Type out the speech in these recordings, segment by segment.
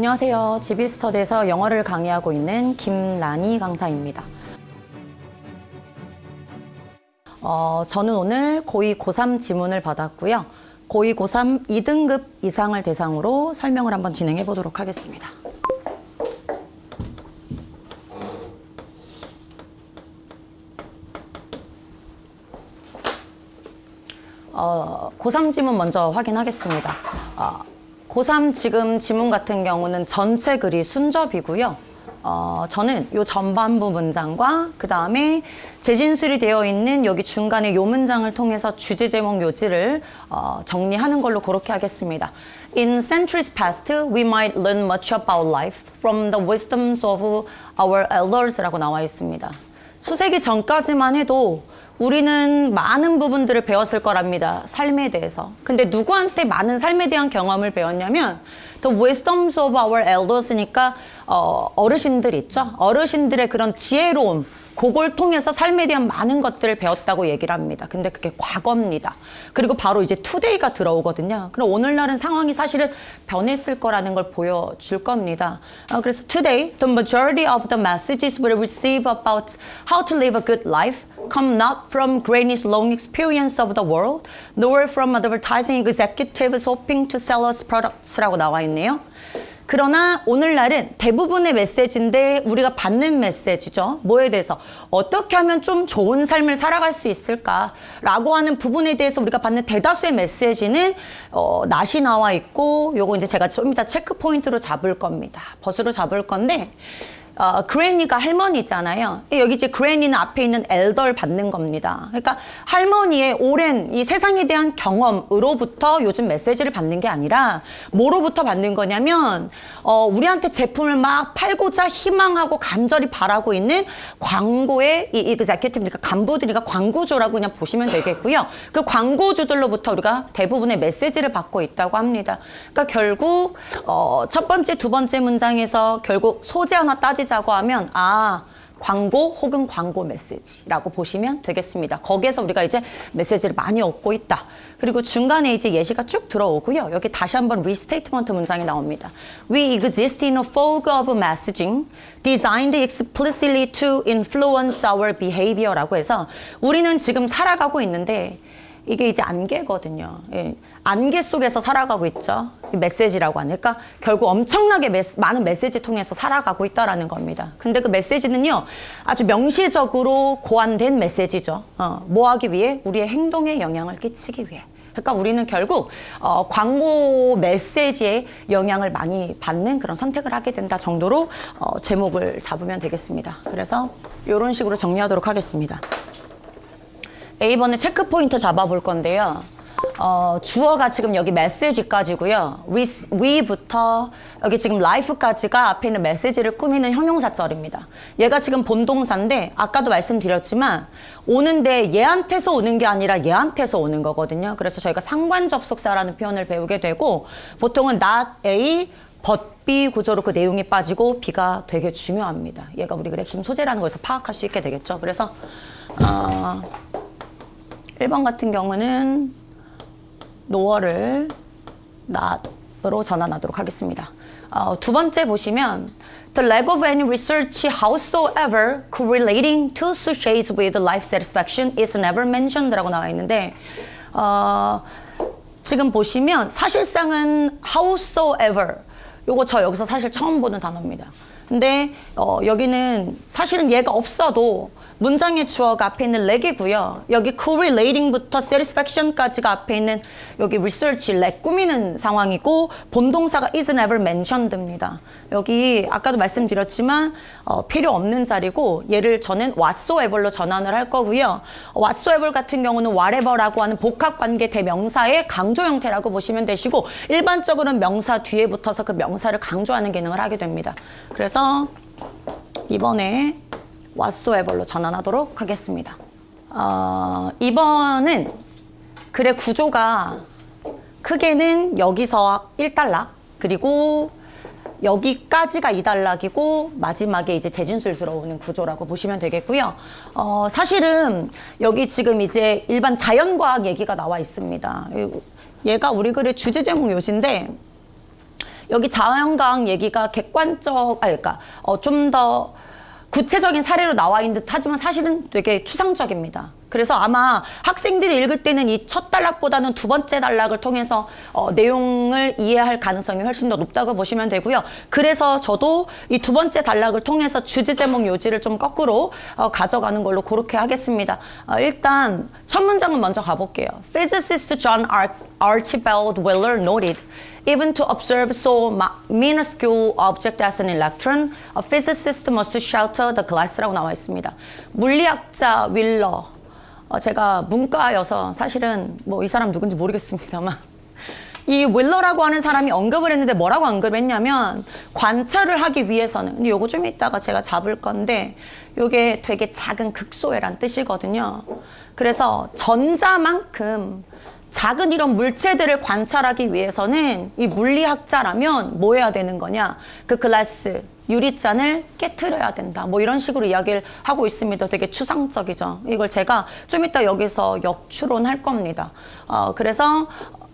안녕하세요. GB스터디에서 영어를 강의하고 있는 김란희 강사입니다. 저는 오늘 고2, 고3 지문을 받았고요. 고2, 고3 2등급 이상을 대상으로 설명을 한번 진행해 보도록 하겠습니다. 고3 지문 먼저 확인하겠습니다. 고3 지금 지문 같은 경우는 전체 글이 순접이고요. 저는 요 전반부 문장과 그 다음에 재진술이 되어 있는 여기 중간에 요 문장을 통해서 주제 제목 묘지를 정리하는 걸로 그렇게 하겠습니다. In centuries past, we might learn much about life from the wisdoms of our elders라고 나와 있습니다. 수세기 전까지만 해도 우리는 많은 부분들을 배웠을 거랍니다. 삶에 대해서. 근데 누구한테 많은 삶에 대한 경험을 배웠냐면 The wisdoms of our elders니까 어르신들 있죠. 어르신들의 그런 지혜로움, 그걸 통해서 삶에 대한 많은 것들을 배웠다고 얘기를 합니다. 근데 그게 과거입니다. 그리고 바로 이제 today가 들어오거든요. 그럼 오늘날은 상황이 사실은 변했을 거라는 걸 보여줄 겁니다. 그래서 today, the majority of the messages we receive about how to live a good life come not from Granny's long experience of the world, nor from advertising executives hoping to sell us products라고 나와 있네요. 그러나 오늘날은 대부분의 메시지인데 우리가 받는 메시지죠. 뭐에 대해서 어떻게 하면 좀 좋은 삶을 살아갈 수 있을까라고 하는 부분에 대해서 우리가 받는 대다수의 메시지는 낫이 나와 있고 요거 이제 제가 좀 이따 체크 포인트로 잡을 겁니다. 벗으로 잡을 건데 그레니가 할머니잖아요. 여기 이제 그레니는 앞에 있는 엘더를 받는 겁니다. 그러니까 할머니의 오랜 이 세상에 대한 경험으로부터 요즘 메시지를 받는 게 아니라 뭐로부터 받는 거냐면 우리한테 제품을 막 팔고자 희망하고 간절히 바라고 있는 광고의 이 executive니까 간부들이니까 광고주라고 그냥 보시면 되겠고요. 그 광고주들로부터 우리가 대부분의 메시지를 받고 있다고 합니다. 그러니까 결국 첫 번째, 두 번째 문장에서 결국 소재 하나 따지자고 하면 광고 혹은 광고 메시지라고 보시면 되겠습니다. 거기에서 우리가 이제 메시지를 많이 얻고 있다. 그리고 중간에 이제 예시가 쭉 들어오고요. 여기 다시 한번 리스테이트먼트 문장이 나옵니다. We exist in a fog of messaging designed explicitly to influence our behavior라고 해서 우리는 지금 살아가고 있는데 이게 이제 안개거든요. 예. 안개 속에서 살아가고 있죠. 메시지라고 하니까 결국 엄청나게 많은 메시지 통해서 살아가고 있다라는 겁니다. 근데 그 메시지는요, 아주 명시적으로 고안된 메시지죠. 뭐 하기 위해? 우리의 행동에 영향을 끼치기 위해. 그러니까 우리는 결국 광고 메시지에 영향을 많이 받는 그런 선택을 하게 된다 정도로 제목을 잡으면 되겠습니다. 그래서 이런 식으로 정리하도록 하겠습니다. A번에 체크 포인트 잡아볼 건데요. 주어가 지금 여기 메시지까지고요. we부터 여기 지금 life까지가 앞에 있는 메시지를 꾸미는 형용사절입니다. 얘가 지금 본동사인데 아까도 말씀드렸지만 오는데 얘한테서 오는 게 아니라 얘한테서 오는 거거든요. 그래서 저희가 상관접속사라는 표현을 배우게 되고 보통은 not A, but B 구조로 그 내용이 빠지고 B가 되게 중요합니다. 얘가 우리 핵심 소재라는 거에서 파악할 수 있게 되겠죠. 그래서 1번 같은 경우는 no를 not으로 전환하도록 하겠습니다. 두 번째 보시면 The lack of any research howsoever correlating to associates with life satisfaction is never mentioned 라고 나와 있는데 지금 보시면 사실상은 howsoever 요거 저 여기서 사실 처음 보는 단어입니다. 근데 여기는 사실은 얘가 없어도 문장의 주어가 앞에 있는 렉이고요. 여기 correlating부터 satisfaction까지가 앞에 있는 여기 research, 렉 꾸미는 상황이고 본동사가 is never mentioned입니다. 여기 아까도 말씀드렸지만 필요 없는 자리고 얘를 저는 whatsoever로 전환을 할 거고요. whatsoever 같은 경우는 whatever라고 하는 복합관계 대명사의 강조 형태라고 보시면 되시고 일반적으로는 명사 뒤에 붙어서 그 명사를 강조하는 기능을 하게 됩니다. 그래서 이번에 whatsoever로 전환하도록 하겠습니다. 2번은 글의 구조가 크게는 여기서 1단락 그리고 여기까지가 2단락이고 마지막에 이제 재진술 들어오는 구조라고 보시면 되겠고요. 사실은 여기 지금 이제 일반 자연과학 얘기가 나와 있습니다. 얘가 우리 글의 주제 제목 요지인데 여기 자연과학 얘기가 객관적, 그러니까 좀 더 구체적인 사례로 나와 있는 듯 하지만 사실은 되게 추상적입니다. 그래서 아마 학생들이 읽을 때는 이 첫 단락보다는 두 번째 단락을 통해서 내용을 이해할 가능성이 훨씬 더 높다고 보시면 되고요. 그래서 저도 이 두 번째 단락을 통해서 주제 제목 요지를 좀 거꾸로 가져가는 걸로 그렇게 하겠습니다. 일단 첫 문장은 먼저 가볼게요. Physicist John Archibald Wheeler noted even to observe so minuscule object as an electron, a physicist must shelter the glass라고 나와 있습니다. 물리학자 윌러, 제가 문과여서 사실은 뭐 이 사람 누군지 모르겠습니다만 이 윌러라고 하는 사람이 언급을 했는데 뭐라고 언급했냐면 관찰을 하기 위해서는, 근데 요거 좀 이따가 제가 잡을 건데 요게 되게 작은 극소해란 뜻이거든요. 그래서 전자만큼 작은 이런 물체들을 관찰하기 위해서는 이 물리학자라면 뭐 해야 되는 거냐? 그 글라스, 유리잔을 깨트려야 된다. 뭐 이런 식으로 이야기를 하고 있습니다. 되게 추상적이죠. 이걸 제가 좀 이따 여기서 역추론할 겁니다. 그래서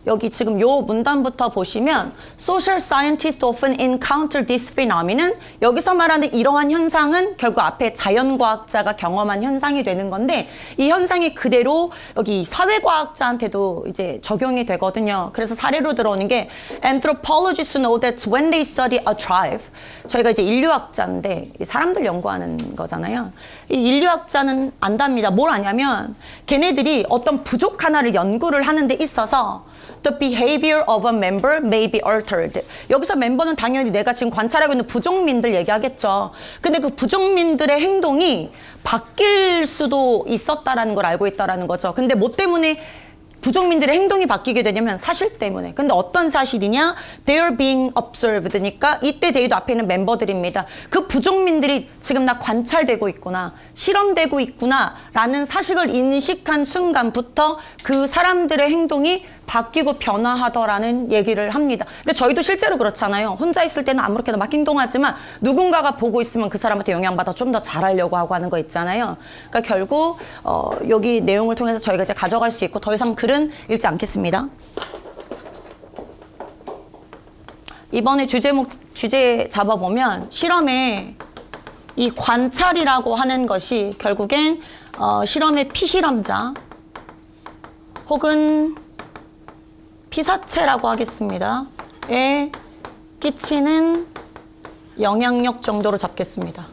여기 지금 요 문단부터 보시면 Social scientists often encounter this phenomenon. 여기서 말하는 이러한 현상은 결국 앞에 자연과학자가 경험한 현상이 되는 건데 이 현상이 그대로 여기 사회과학자한테도 이제 적용이 되거든요. 그래서 사례로 들어오는 게 Anthropologists know that when they study a tribe, 저희가 이제 인류학자인데 사람들 연구하는 거잖아요. 이 인류학자는 안답니다. 뭘 아냐면 걔네들이 어떤 부족 하나를 연구를 하는 데 있어서 The behavior of a member may be altered. 여기서 멤버는 당연히 내가 지금 관찰하고 있는 부족민들 얘기하겠죠. 근데 그 부족민들의 행동이 바뀔 수도 있었다라는 걸 알고 있다라는 거죠. 근데 뭐 때문에 부족민들의 행동이 바뀌게 되냐면 사실 때문에. 근데 어떤 사실이냐? They are being observed니까 이때 they도 앞에 있는 멤버들입니다. 그 부족민들이 지금 나 관찰되고 있구나, 실험되고 있구나 라는 사실을 인식한 순간부터 그 사람들의 행동이 바뀌고 변화하더라는 얘기를 합니다. 근데 저희도 실제로 그렇잖아요. 혼자 있을 때는 아무렇게나 막 행동하지만 누군가가 보고 있으면 그 사람한테 영향받아 좀 더 잘하려고 하고 하는 거 있잖아요. 그러니까 결국 여기 내용을 통해서 저희가 이제 가져갈 수 있고 더 이상 글은 읽지 않겠습니다. 이번에 주제 잡아보면 실험에 이 관찰이라고 하는 것이 결국엔 실험의 피실험자 혹은 피사체라고 하겠습니다. 에 끼치는 영향력 정도로 잡겠습니다.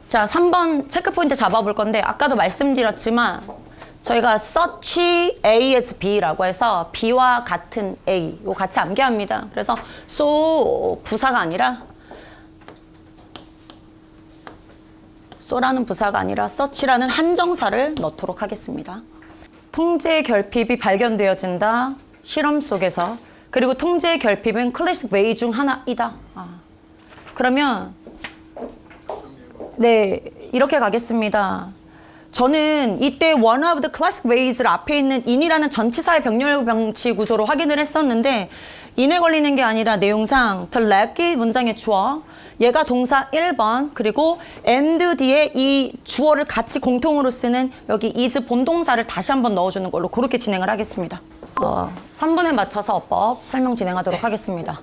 자, 3번 체크포인트 잡아볼 건데 아까도 말씀드렸지만 저희가 such A as B라고 해서 B와 같은 A 이거 같이 암기합니다. 그래서 so 부사가 아니라 so라는 부사가 아니라 such라는 한정사를 넣도록 하겠습니다. 통제의 결핍이 발견되어진다. 실험 속에서. 그리고 통제의 결핍은 클래식 웨이 중 하나이다. 그러면 네, 이렇게 가겠습니다. 저는 이때 one of the classic ways를 앞에 있는 in이라는 전치사의 병렬 병치 구조로 확인을 했었는데 in에 걸리는 게 아니라 내용상 the leg이 문장의 주어, 얘가 동사 1번, 그리고 and 뒤에 이 주어를 같이 공통으로 쓰는 여기 is 본동사를 다시 한번 넣어주는 걸로 그렇게 진행을 하겠습니다. 3분에 맞춰서 어법 설명 진행하도록 하겠습니다.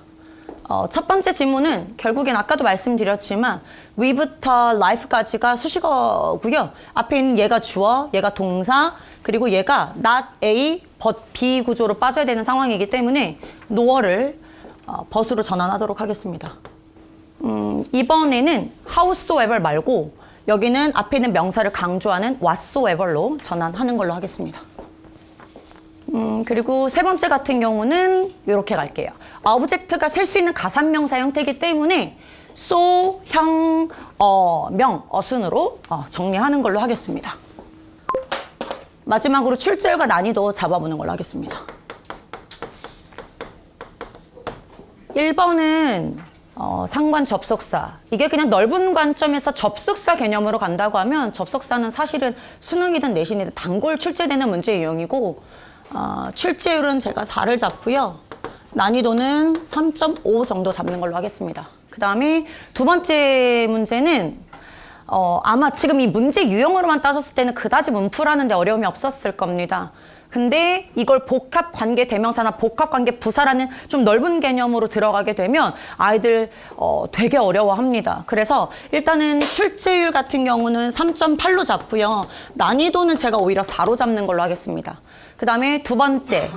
첫 번째 지문은 결국엔 아까도 말씀드렸지만 we부터 life까지가 수식어고요. 앞에 있는 얘가 주어, 얘가 동사, 그리고 얘가 not A, but B 구조로 빠져야 되는 상황이기 때문에 no어를 but으로 전환하도록 하겠습니다. 이번에는 howsoever 말고 여기는 앞에 있는 명사를 강조하는 whatsoever로 전환하는 걸로 하겠습니다. 그리고 세 번째 같은 경우는 이렇게 갈게요. object가 셀 수 있는 가산명사 형태이기 때문에 so, 형, 명, 어순으로 정리하는 걸로 하겠습니다. 마지막으로 출제율과 난이도 잡아보는 걸로 하겠습니다. 1번은 상관 접속사. 이게 그냥 넓은 관점에서 접속사 개념으로 간다고 하면 접속사는 사실은 수능이든 내신이든 단골 출제되는 문제 유형이고 출제율은 제가 4를 잡고요. 난이도는 3.5 정도 잡는 걸로 하겠습니다. 그 다음에 두 번째 문제는 아마 지금 이 문제 유형으로만 따졌을 때는 그다지 문풀하는데 어려움이 없었을 겁니다. 근데 이걸 복합관계 대명사나 복합관계 부사라는 좀 넓은 개념으로 들어가게 되면 아이들 되게 어려워합니다. 그래서 일단은 출제율 같은 경우는 3.8로 잡고요. 난이도는 제가 오히려 4로 잡는 걸로 하겠습니다. 그 다음에 두 번째,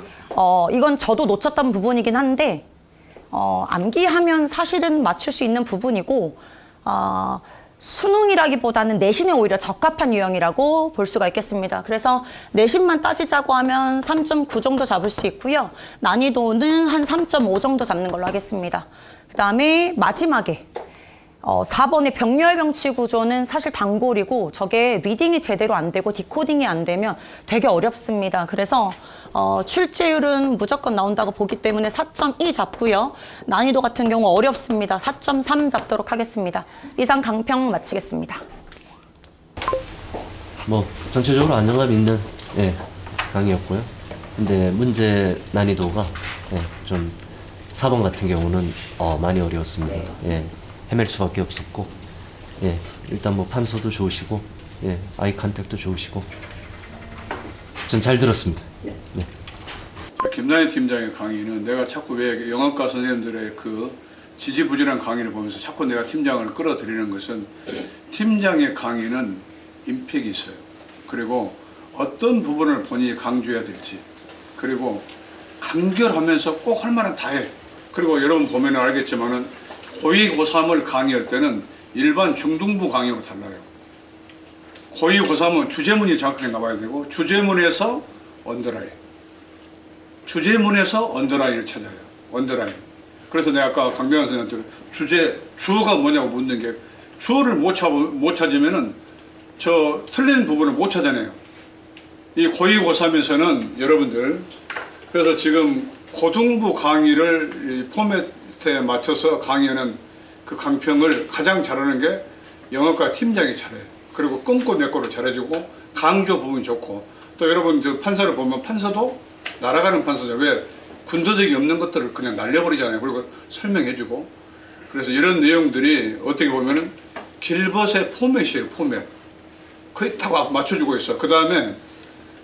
이건 저도 놓쳤던 부분이긴 한데 암기하면 사실은 맞출 수 있는 부분이고 수능이라기보다는 내신에 오히려 적합한 유형이라고 볼 수가 있겠습니다. 그래서 내신만 따지자고 하면 3.9 정도 잡을 수 있고요. 난이도는 한 3.5 정도 잡는 걸로 하겠습니다. 그 다음에 마지막에 4번의 병렬병치 구조는 사실 단골이고 저게 리딩이 제대로 안 되고 디코딩이 안 되면 되게 어렵습니다. 그래서 출제율은 무조건 나온다고 보기 때문에 4.2 잡고요. 난이도 같은 경우 어렵습니다. 4.3 잡도록 하겠습니다. 이상 강평 마치겠습니다. 뭐 전체적으로 안정감 있는 강의였고요. 근데 문제 난이도가 좀 4번 같은 경우는 많이 어려웠습니다. 헤맬 수밖에 없었고, 일단 뭐 판서도 좋으시고, 아이 컨택도 좋으시고, 전 잘 들었습니다. 네. 김나희 팀장의 강의는 내가 자꾸 왜 영어과 선생님들의 그 지지부진한 강의를 보면서 자꾸 내가 팀장을 끌어들이는 것은 팀장의 강의는 임팩이 있어요. 그리고 어떤 부분을 본인이 강조해야 될지, 그리고 간결하면서 꼭 할 만한 다 해. 그리고 여러분 보면 알겠지만은 고2, 고3을 강의할 때는 일반 중등부 강의하고 달라요. 고2, 고3은 주제문이 정확하게 나와야 되고 주제문에서 언더라인, 주제문에서 언더라인을 찾아요. 언더라인. 그래서 내가 아까 강병환 선생님한테 주어가 뭐냐고 묻는 게 주어를 못 찾으면은 저 틀린 부분을 못 찾아내요. 이 고2, 고3에서는 여러분들 그래서 지금 고등부 강의를 포맷에 맞춰서 강의하는 그 강평을 가장 잘하는 게 영어과 팀장이 잘해요. 그리고 끊고 내꼬를 잘해주고 강조 부분이 좋고 또 여러분 그 판사를 보면 판사도 날아가는 판사죠. 왜? 군더더기 없는 것들을 그냥 날려버리잖아요. 그리고 설명해주고 그래서 이런 내용들이 어떻게 보면은 길벗의 포맷이에요. 포맷. 거의 다 맞춰주고 있어. 그 다음에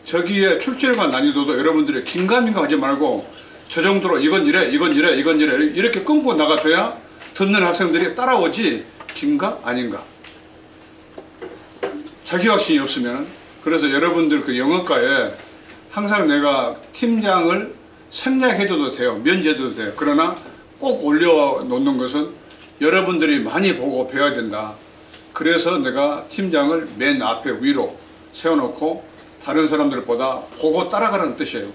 저기에 출제율과 난이도도 여러분들이 긴가민가 하지 말고 저 정도로 이건 이래 이건 이래 이건 이래 이렇게 끊고 나가줘야 듣는 학생들이 따라오지 긴가 아닌가 자기확신이 없으면. 그래서 여러분들 그 영어과에 항상 내가 팀장을 생략해줘도 돼요. 면제해도 돼요. 그러나 꼭 올려놓는 것은 여러분들이 많이 보고 배워야 된다. 그래서 내가 팀장을 맨 앞에 위로 세워놓고 다른 사람들보다 보고 따라가라는 뜻이에요.